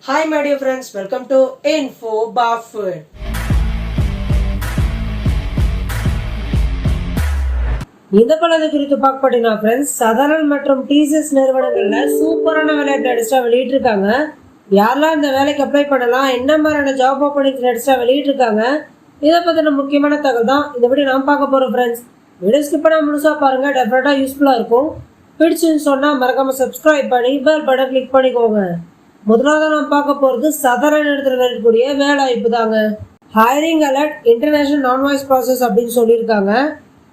Hi my dear friends, welcome to Info Buffett. இந்த பலது குறித்து பார்க்க போட்டீங்கன்னா ஃப்ரெண்ட்ஸ், சதரன் மற்றும் டிசிஎஸ் நிறுவனங்கள்ல சூப்பரான வேலையை லேட்டஸ்டா வெளியிட்டிருக்காங்க. யாரெல்லாம் இந்த வேலைக்கு அப்ளை பண்ணலாம், என்ன மாதிரியான ஜாப் ஓப்பனிங்ஸ் லேட்டஸ்டா வெளியிட்டிருக்காங்க, இதை பற்றின முக்கியமான தகவல் தான் இந்த வீடியோ நான் பார்க்க போகிறோம் ஃப்ரெண்ட்ஸ். வீடியோ ஸ்கிப் பண்ணால் முழுசாக பாருங்கள், டெஃபினட்டாக யூஸ்ஃபுல்லாக இருக்கும். பிடிச்சுன்னு சொன்னால் மறக்காமல் சப்ஸ்கிரைப் பண்ணி பெல் பட்டன் கிளிக் பண்ணிக்கோங்க. முதலாவது நாம் பார்க்க போகிறது சதரன் இடத்துல இருக்கக்கூடிய வேலை வாய்ப்பு தாங்க. Hiring alert international non voice process அப்படின்னு சொல்லியிருக்காங்க.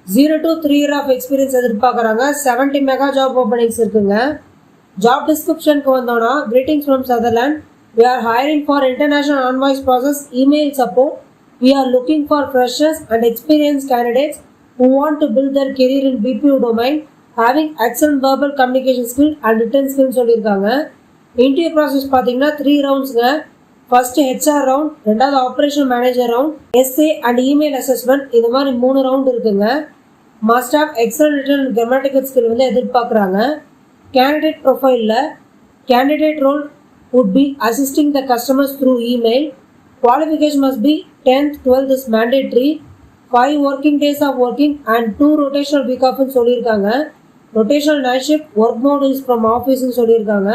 0 to 3 year ஆஃப் எக்ஸ்பீரியன்ஸ் எதிர்பார்க்குறாங்க. 70 மெகா ஜாப் ஓப்பனிங்ஸ் இருக்குங்க. ஜாப் டிஸ்கிரிப்ஷனுக்கு வந்தோன்னா, greetings from Sutherland. We are hiring for international non voice process email support. We are looking for freshers and experienced candidates who want to build their career in BPO domain, having excellent verbal communication skill and written skill சொல்லியிருக்காங்க. Interview process பார்த்தீங்கன்னா 3 ரவுண்ட்ஸுங்க. First HR round, ரெண்டாவது operation manager round, SA and email assessment, இது மாதிரி 3 round இருக்குங்க. Must of excellent written and grammatical skill வந்து எதிர்பார்க்குறாங்க. Candidate ப்ரொஃபைலில் candidate role would be assisting the customers through email. Qualification must be 10th 12th is mandatory. 5 working days of working and 2 rotational week off சொல்லியிருக்காங்க. Rotational night shift, work mode is from ஆஃபீஸ்ன்னு சொல்லியிருக்காங்க.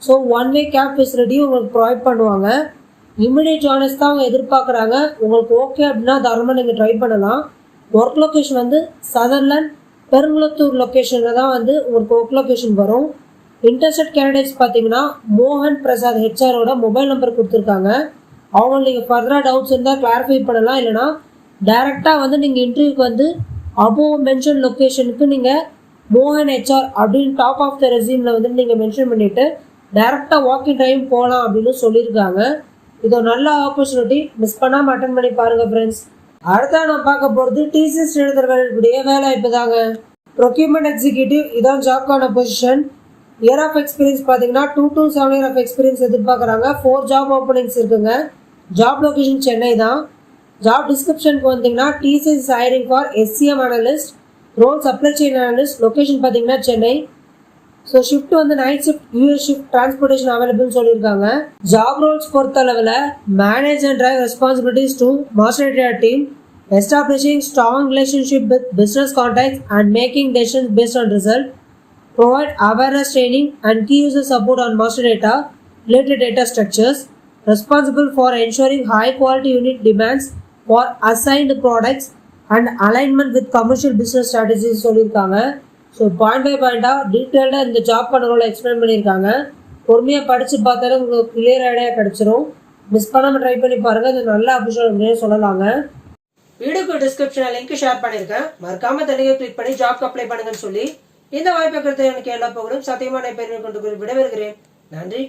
So 1 way gap ஃபெசிலிட்டியும் உங்களுக்கு provide பண்ணுவாங்க. Immediate joiners தான் அவங்க எதிர்பார்க்குறாங்க. உங்களுக்கு ஓகே அப்படின்னா தாராளமாக நீங்கள் ட்ரை பண்ணலாம். ஒர்க் லொக்கேஷன் வந்து சதர்லாண்ட் பெருங்குளத்தூர் லொக்கேஷனில் தான் வந்து உங்களுக்கு ஒர்க் லொக்கேஷன் வரும். இன்ட்ரெஸ்டட் கேண்டிடேட்ஸ் பார்த்தீங்கன்னா மோகன் பிரசாத் ஹெச்ஆரோட மொபைல் நம்பர் கொடுத்துருக்காங்க. அவங்க நீங்கள் ஃபர்தராக டவுட்ஸ் இருந்தால் கிளாரிஃபை பண்ணலாம். இல்லைனா டேரெக்டாக வந்து நீங்கள் இன்டர்வியூக்கு வந்து அபோவ் மென்ஷன் லொக்கேஷனுக்கு நீங்கள் மோகன் ஹெச்ஆர் அப்படின்னு டாப் ஆஃப் த ரெசியூமில் வந்து நீங்கள் மென்ஷன் பண்ணிவிட்டு டேரெக்டாக வாக்கிங் டைம் போகலாம் அப்படின்னு சொல்லியிருக்காங்க. இது ஒரு நல்ல ஆப்பர்ச்சுனிட்டி, மிஸ் பண்ணாமல் அட்டன் பண்ணி பாருங்கள் ஃப்ரெண்ட்ஸ். அடுத்தா நான் பார்க்க போகிறது டிசிஎஸ் நிறுவனங்களுடைய வேலை வாய்ப்பு தாங்க. ப்ரொக்யூர்மெண்ட் எக்ஸிக்யூட்டிவ், இதான் ஜாப்கான பொசிஷன். இயர் ஆஃப் எக்ஸ்பீரியன்ஸ் பார்த்தீங்கன்னா 2 to 7 year ஆஃப் எக்ஸ்பீரியன்ஸ் எதிர்பார்க்குறாங்க. 4 ஜாப் ஓப்பனிங்ஸ் இருக்குங்க. ஜாப் லொக்கேஷன் சென்னை தான். ஜாப் டிஸ்கிரிப்ஷனுக்கு வந்தீங்கன்னா TCS hiring for SCM analyst, role supply chain analyst, location பார்த்தீங்கன்னா சென்னை. ஸோ ஷிஃப்ட் வந்து night shift, US shift, transportation அவைலபிள்னு சொல்லியிருக்காங்க. ஜாப் ரோல்ஸ் பொறுத்த அளவில் manage and drive responsibilities to master team, establishing strong relationship with business contacts and making decisions based on result, provide awareness training and key user support on master data, related data structures, responsible for ensuring high quality unit demands for assigned products and alignment with commercial business strategies சொல்லியிருக்காங்க. So point by பாயிண்டாக டீட்டெயில்டாக இந்த job கண்ட்ரோலை explain பண்ணியிருக்காங்க. பொறுமையாக படித்து பார்த்தாலும் உங்களுக்கு clear idea கிடச்சிரும். Miss பண்ணாமல் ட்ரை பண்ணி பாருங்கள், இது நல்ல ஆப்பர்ச்சுனிட்டி அப்படின்னு சொல்லலாங்க. வீடியோக்கு டிஸ்கிரிப்ஷனில் லிங்க் ஷேர் பண்ணியிருக்கேன், மறக்காமல் தெளிவாக கிளிக் பண்ணி ஜாப்க்கு அப்ளை பண்ணுங்கன்னு சொல்லி இந்த வாய்ப்பை கருத்து எனக்கு எல்லா பகுதியும் சத்தியமான பெருமை கொண்டு விடைபெறுகிறேன். நன்றி.